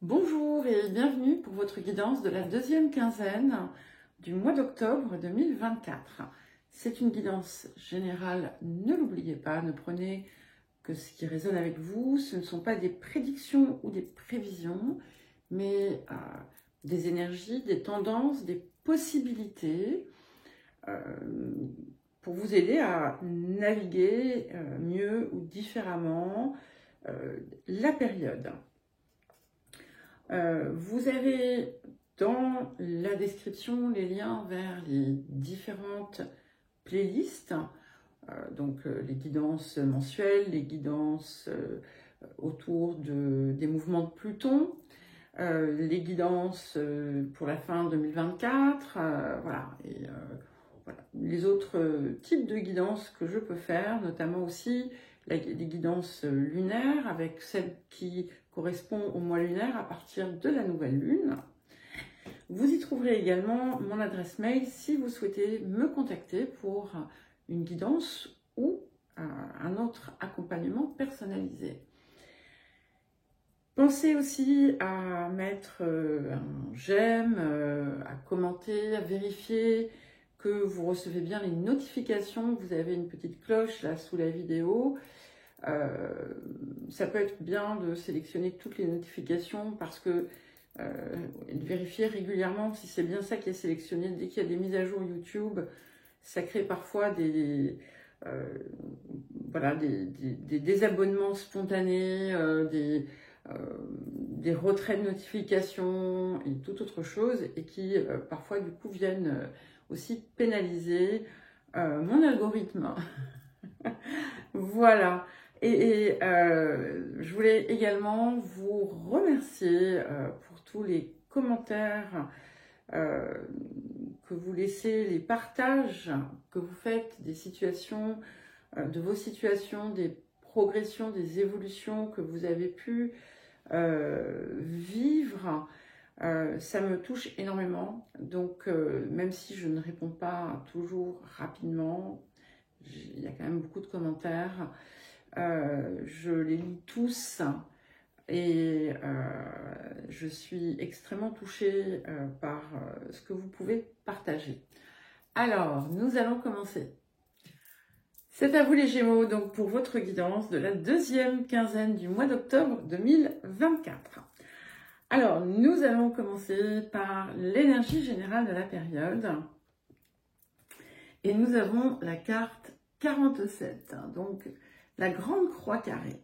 Bonjour et bienvenue pour votre guidance de la deuxième quinzaine du mois d'octobre 2024. C'est une guidance générale, ne l'oubliez pas, ne prenez que ce qui résonne avec vous. Ce ne sont pas des prédictions ou des prévisions, mais des énergies, des tendances, des possibilités pour vous aider à naviguer mieux ou différemment la période. Vous avez dans la description les liens vers les différentes playlists, les guidances mensuelles, les guidances autour des mouvements de Pluton, les guidances pour la fin 2024, voilà, les autres types de guidances que je peux faire, notamment aussi les guidances lunaires avec celles qui correspondent au mois lunaire à partir de la nouvelle lune. Vous y trouverez également mon adresse mail si vous souhaitez me contacter pour une guidance ou un autre accompagnement personnalisé. Pensez aussi à mettre un j'aime, à commenter, à vérifier que vous recevez bien les notifications. Vous avez une petite cloche là sous la vidéo. Ça peut être bien de sélectionner toutes les notifications parce que de vérifier régulièrement si c'est bien ça qui est sélectionné. Dès qu'il y a des mises à jour YouTube, ça crée parfois des désabonnements spontanés, des retraits de notifications et toute autre chose, et qui parfois du coup viennent aussi pénaliser mon algorithme. Voilà. Et je voulais également vous remercier pour tous les commentaires que vous laissez, les partages que vous faites des situations, de vos situations, des progressions, des évolutions que vous avez pu vivre. Ça me touche énormément. Donc, même si je ne réponds pas toujours rapidement, il y a quand même beaucoup de commentaires. Je les lis tous et je suis extrêmement touchée par ce que vous pouvez partager. Alors, nous allons commencer. C'est à vous les Gémeaux, donc pour votre guidance de la deuxième quinzaine du mois d'octobre 2024. Alors, nous allons commencer par l'énergie générale de la période. Et nous avons la carte 47, donc la grande croix carrée.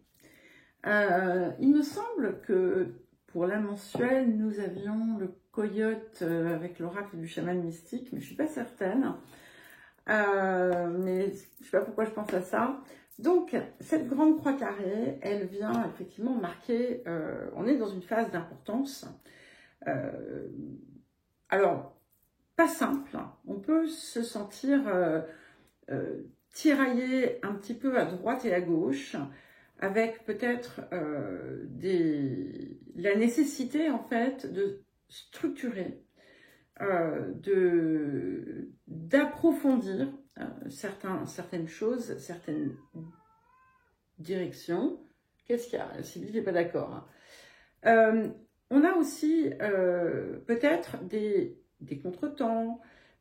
Il me semble que pour la mensuelle, nous avions le coyote avec l'oracle du chaman mystique, mais je ne suis pas certaine. Mais je ne sais pas pourquoi je pense à ça. Donc, cette grande croix carrée, elle vient effectivement marquer, on est dans une phase d'importance. Alors, pas simple, on peut se sentir tiraillé un petit peu à droite et à gauche, avec peut-être la nécessité en fait de structurer, d'approfondir certaines choses, certaines directions. Qu'est-ce qu'il y a? Sylvie n'est pas d'accord. On a aussi peut-être des contretemps,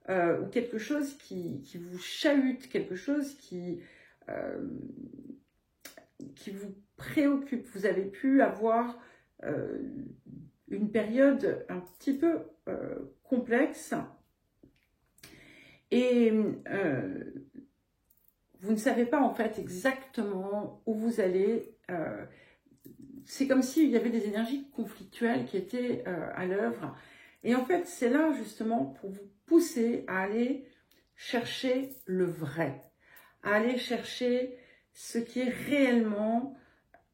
ou quelque chose qui vous chahute, quelque chose qui vous préoccupe. Vous avez pu avoir une période un petit peu complexe et vous ne savez pas en fait exactement où vous allez. C'est comme s'il y avait des énergies conflictuelles qui étaient à l'œuvre. Et en fait, c'est là justement pour vous pousser à aller chercher le vrai, à aller chercher ce qui est réellement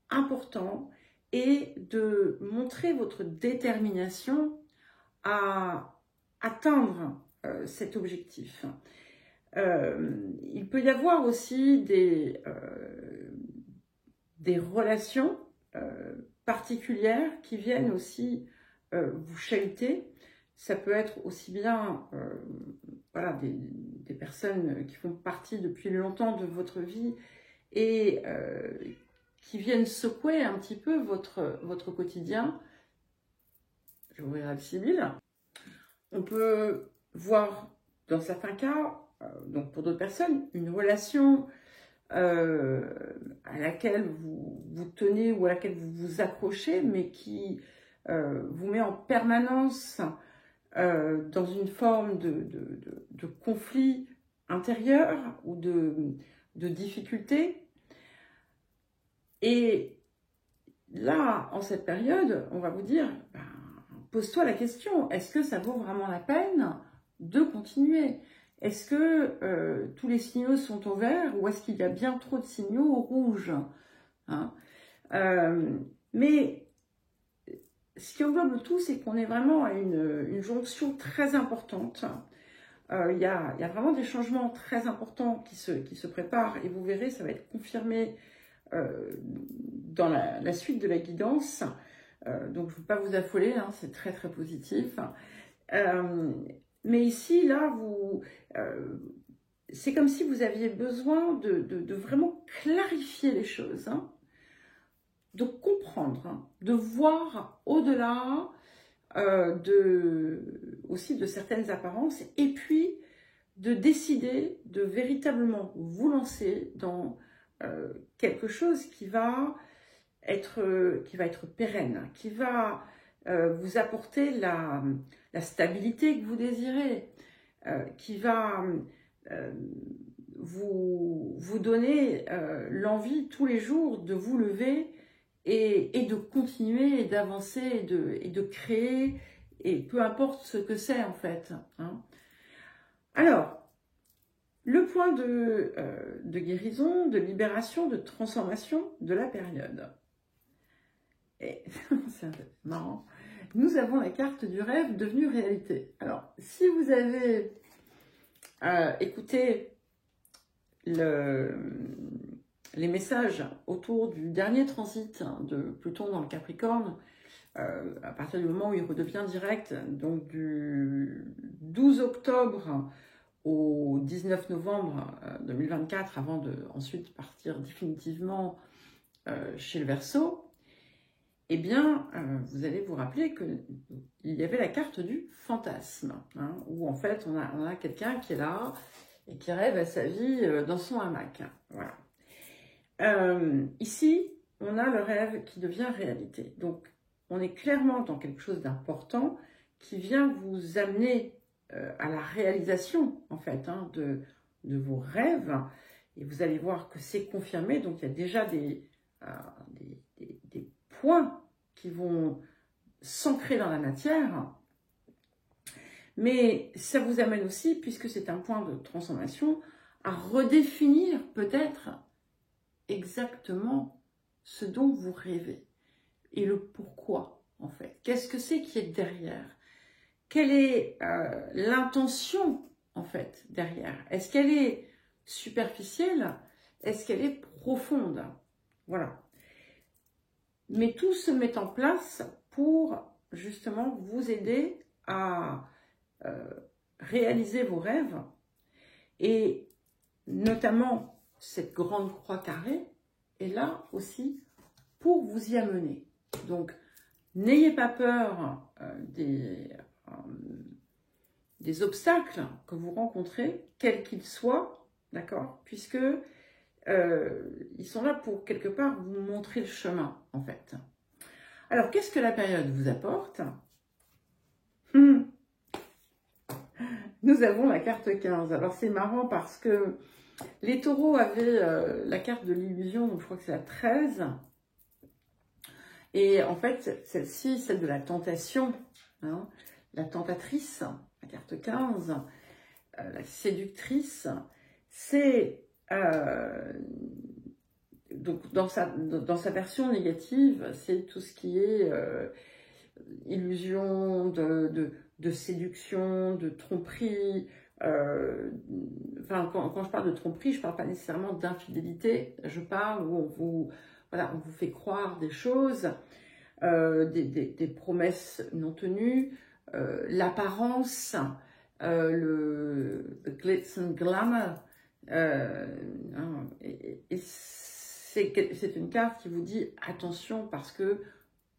important et de montrer votre détermination à atteindre cet objectif. Il peut y avoir aussi des relations particulières qui viennent aussi vous chahuter. Ça peut être aussi bien des personnes qui font partie depuis longtemps de votre vie et qui viennent secouer un petit peu votre quotidien, j'ouvrirai le civil. On peut voir, dans certains cas, donc pour d'autres personnes, une relation à laquelle vous tenez ou à laquelle vous vous accrochez, mais qui vous met en permanence dans une forme de conflit intérieur ou de difficulté. Et là, en cette période, on va vous dire, ben, pose-toi la question, est-ce que ça vaut vraiment la peine de continuer? Est-ce que tous les signaux sont au vert ou est-ce qu'il y a bien trop de signaux au rouge, hein? Mais ce qui englobe le tout, c'est qu'on est vraiment à une jonction très importante. Il y a vraiment des changements très importants qui se préparent et vous verrez, ça va être confirmé dans la suite de la guidance. Donc je ne veux pas vous affoler, hein, c'est très très positif. Mais ici, là, c'est comme si vous aviez besoin de vraiment clarifier les choses, hein, de comprendre, hein, de voir au-delà aussi de certaines apparences, et puis de décider de véritablement vous lancer dans quelque chose qui va être pérenne, qui va vous apporter la stabilité que vous désirez, qui va vous donner l'envie tous les jours de vous lever et de continuer et d'avancer et de créer, et peu importe ce que c'est en fait, hein. Alors, le point de guérison, de libération, de transformation de la période. Et c'est marrant. Nous avons la carte du rêve devenu réalité. Alors, si vous avez écouté les messages autour du dernier transit de Pluton dans le Capricorne, à partir du moment où il redevient direct, donc du 12 octobre au 19 novembre 2024, avant de ensuite partir définitivement chez le Verseau, eh bien, vous allez vous rappeler qu'il y avait la carte du fantasme, hein, où en fait, on a quelqu'un qui est là et qui rêve à sa vie dans son hamac. Voilà. Ici, on a le rêve qui devient réalité. Donc, on est clairement dans quelque chose d'important qui vient vous amener à la réalisation, en fait, hein, de vos rêves. Et vous allez voir que c'est confirmé. Donc, il y a déjà des points qui vont s'ancrer dans la matière. Mais ça vous amène aussi, puisque c'est un point de transformation, à redéfinir peut-être exactement ce dont vous rêvez et le pourquoi, en fait. Qu'est-ce que c'est qui est derrière? Quelle est l'intention, en fait, derrière? Est-ce qu'elle est superficielle? Est-ce qu'elle est profonde? Voilà. Mais tout se met en place pour, justement, vous aider à réaliser vos rêves, et notamment cette grande croix carrée est là aussi pour vous y amener. Donc, n'ayez pas peur des obstacles que vous rencontrez, quels qu'ils soient, d'accord, puisque ils sont là pour, quelque part, vous montrer le chemin, en fait. Alors, qu'est-ce que la période vous apporte? Nous avons la carte 15. Alors, c'est marrant parce que les taureaux avaient la carte de l'illusion, donc je crois que c'est la 13. Et en fait, celle-ci, celle de la tentation, hein, la tentatrice, la carte 15, la séductrice, c'est... donc dans sa version négative, c'est tout ce qui est illusion de séduction, de tromperie. Enfin, quand je parle de tromperie, je ne parle pas nécessairement d'infidélité, je parle où on vous fait croire des choses, des promesses non tenues, l'apparence, le glitz and glamour. Et c'est une carte qui vous dit attention, parce que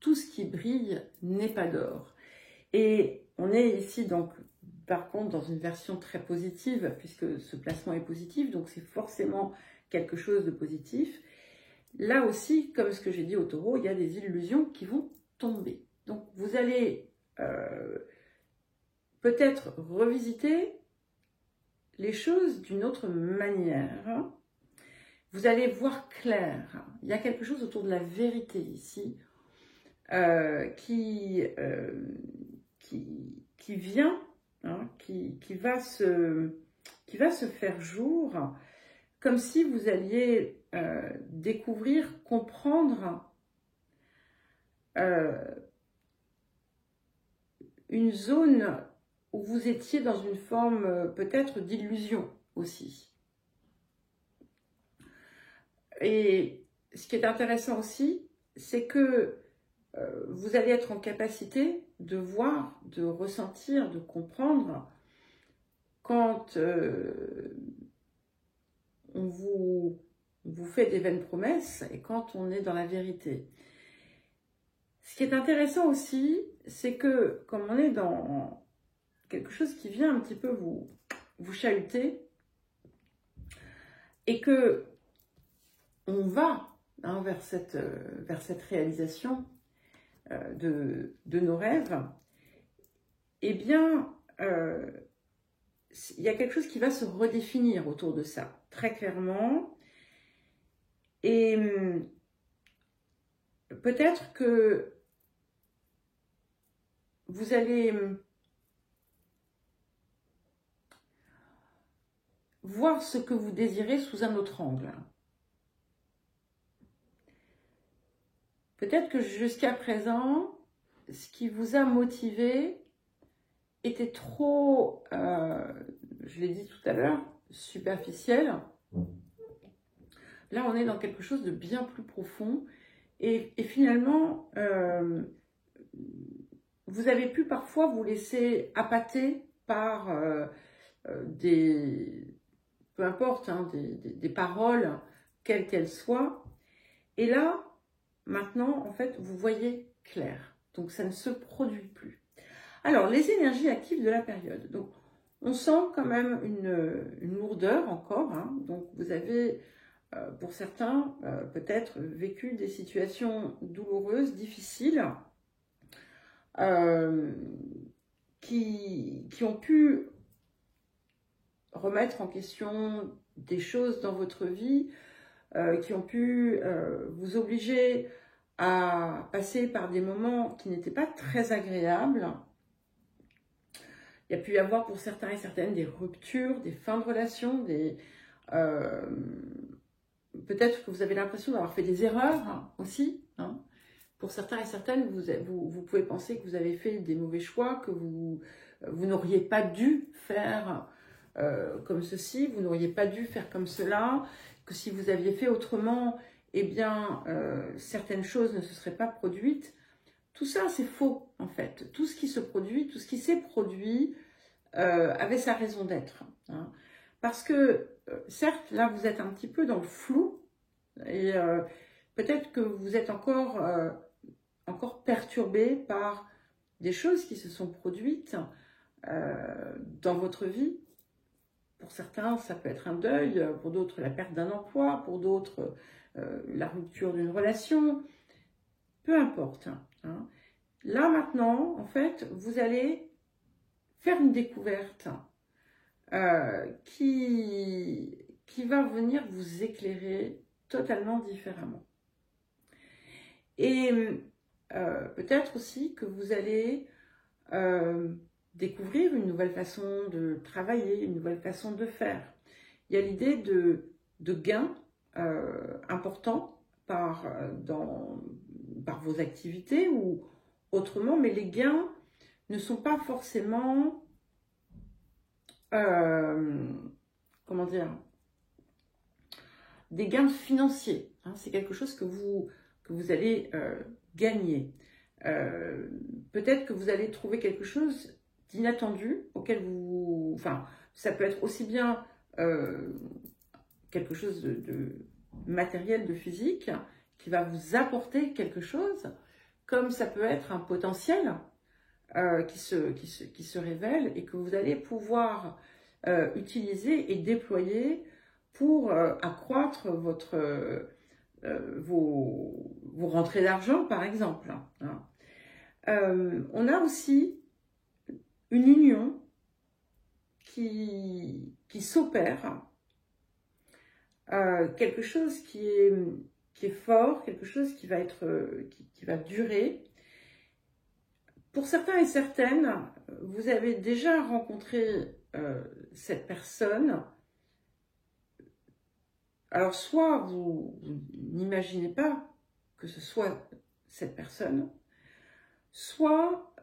tout ce qui brille n'est pas d'or. Et on est ici donc par contre dans une version très positive puisque ce placement est positif, donc c'est forcément quelque chose de positif. Là aussi, comme ce que j'ai dit au taureau, il y a des illusions qui vont tomber. Donc vous allez peut-être revisiter les choses d'une autre manière. Vous allez voir clair. Il y a quelque chose autour de la vérité ici qui vient, hein, qui va se faire jour, comme si vous alliez découvrir, comprendre une zone où vous étiez dans une forme peut-être d'illusion aussi. Et ce qui est intéressant aussi, c'est que vous allez être en capacité de voir, de ressentir, de comprendre quand on vous fait des vaines promesses et quand on est dans la vérité. Ce qui est intéressant aussi, c'est que comme on est dans quelque chose qui vient un petit peu vous chahuter et que on va hein, vers cette réalisation de nos rêves, eh bien, il y a quelque chose qui va se redéfinir autour de ça, très clairement. Et peut-être que vous allez voir ce que vous désirez sous un autre angle. Peut-être que jusqu'à présent, ce qui vous a motivé était trop, je l'ai dit tout à l'heure, superficiel. Là, on est dans quelque chose de bien plus profond. Et finalement, vous avez pu parfois vous laisser appâter par peu importe, hein, des paroles, quelles qu'elles soient. Et là, maintenant, en fait, vous voyez clair. Donc, ça ne se produit plus. Alors, les énergies actives de la période. Donc, on sent quand même une lourdeur encore. Hein. Donc, vous avez, pour certains, peut-être vécu des situations douloureuses, difficiles, qui ont pu remettre en question des choses dans votre vie, qui ont pu vous obliger à passer par des moments qui n'étaient pas très agréables. Il y a pu y avoir pour certains et certaines des ruptures, des fins de relations, peut-être que vous avez l'impression d'avoir fait des erreurs aussi. Hein. Pour certains et certaines, vous pouvez penser que vous avez fait des mauvais choix, que vous n'auriez pas dû faire comme ceci, vous n'auriez pas dû faire comme cela, que si vous aviez fait autrement, eh bien, certaines choses ne se seraient pas produites. Tout ça, c'est faux, en fait. Tout ce qui se produit, tout ce qui s'est produit avait sa raison d'être. Hein. Parce que, certes, là, vous êtes un petit peu dans le flou, et peut-être que vous êtes encore perturbé par des choses qui se sont produites dans votre vie. Pour certains, ça peut être un deuil, pour d'autres, la perte d'un emploi, pour d'autres, la rupture d'une relation, peu importe. Hein. Là, maintenant, en fait, vous allez faire une découverte qui va venir vous éclairer totalement différemment. Et peut-être aussi que vous allez découvrir une nouvelle façon de travailler, une nouvelle façon de faire. Il y a l'idée de gains importants par vos activités ou autrement, mais les gains ne sont pas forcément, comment dire, des gains financiers. Hein. C'est quelque chose que vous allez gagner. Peut-être que vous allez trouver quelque chose d'inattendu auquel enfin, ça peut être aussi bien quelque chose de matériel, de physique, qui va vous apporter quelque chose, comme ça peut être un potentiel qui se révèlent et que vous allez pouvoir utiliser et déployer pour accroître vos rentrées d'argent, par exemple. Hein. On a aussi une union qui s'opère, quelque chose qui est fort, quelque chose qui va qui va durer. Pour certains et certaines, vous avez déjà rencontré cette personne. Alors, soit vous n'imaginez pas que ce soit cette personne, soit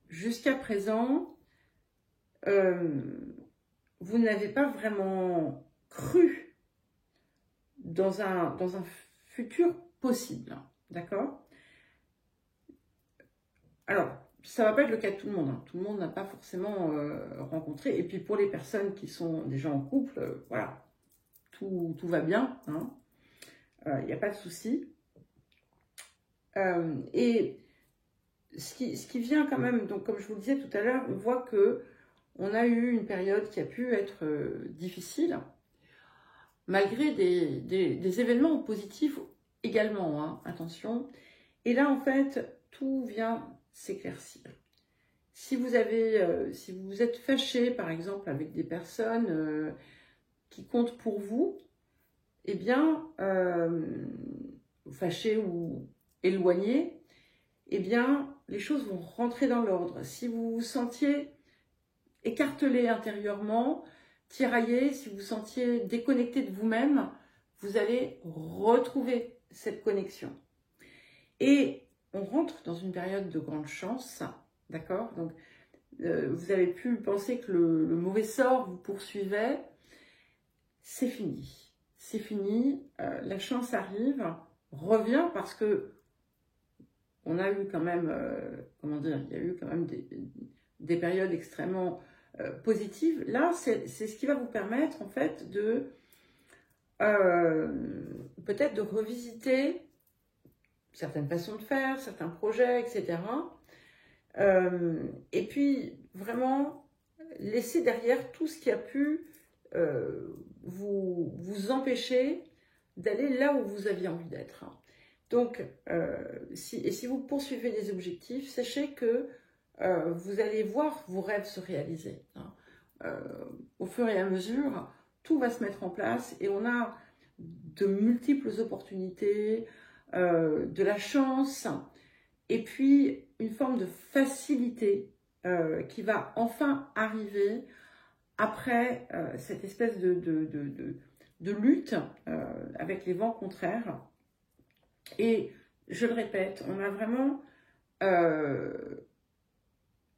jusqu'à présent, vous n'avez pas vraiment cru dans un futur possible, d'accord? Alors, ça ne va pas être le cas de tout le monde, hein. Tout le monde n'a pas forcément rencontré, et puis pour les personnes qui sont déjà en couple, voilà, tout va bien, hein. Il n'y a pas de souci. Et ce qui vient quand même, donc comme je vous le disais tout à l'heure, on voit que on a eu une période qui a pu être difficile, malgré des événements positifs également, hein, attention. Et là, en fait, tout vient s'éclaircir. Si vous êtes fâché, par exemple, avec des personnes qui comptent pour vous, eh bien, fâché ou éloigné, eh bien, les choses vont rentrer dans l'ordre. Si vous vous sentiez écartelé intérieurement, tiraillé, si vous vous sentiez déconnecté de vous-même, vous allez retrouver cette connexion. Et on rentre dans une période de grande chance, d'accord? Donc, vous avez pu penser que le mauvais sort vous poursuivait. C'est fini. C'est fini. La chance arrive, revient parce que on a eu quand même, comment dire, il y a eu quand même des périodes extrêmement positives. Là, c'est ce qui va vous permettre, en fait, de peut-être de revisiter certaines façons de faire, certains projets, etc. Et puis, vraiment, laisser derrière tout ce qui a pu vous empêcher d'aller là où vous aviez envie d'être. Donc, si vous poursuivez des objectifs, sachez que vous allez voir vos rêves se réaliser. Au fur et à mesure, tout va se mettre en place et on a de multiples opportunités, de la chance et puis une forme de facilité qui va enfin arriver après cette espèce de lutte avec les vents contraires. Et je le répète, on a vraiment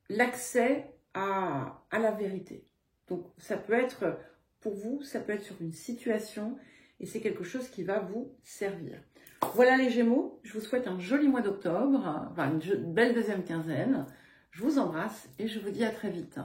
l'accès à la vérité. Donc ça peut être pour vous, ça peut être sur une situation et c'est quelque chose qui va vous servir. Voilà les Gémeaux, je vous souhaite un joli mois d'octobre, enfin une belle deuxième quinzaine. Je vous embrasse et je vous dis à très vite.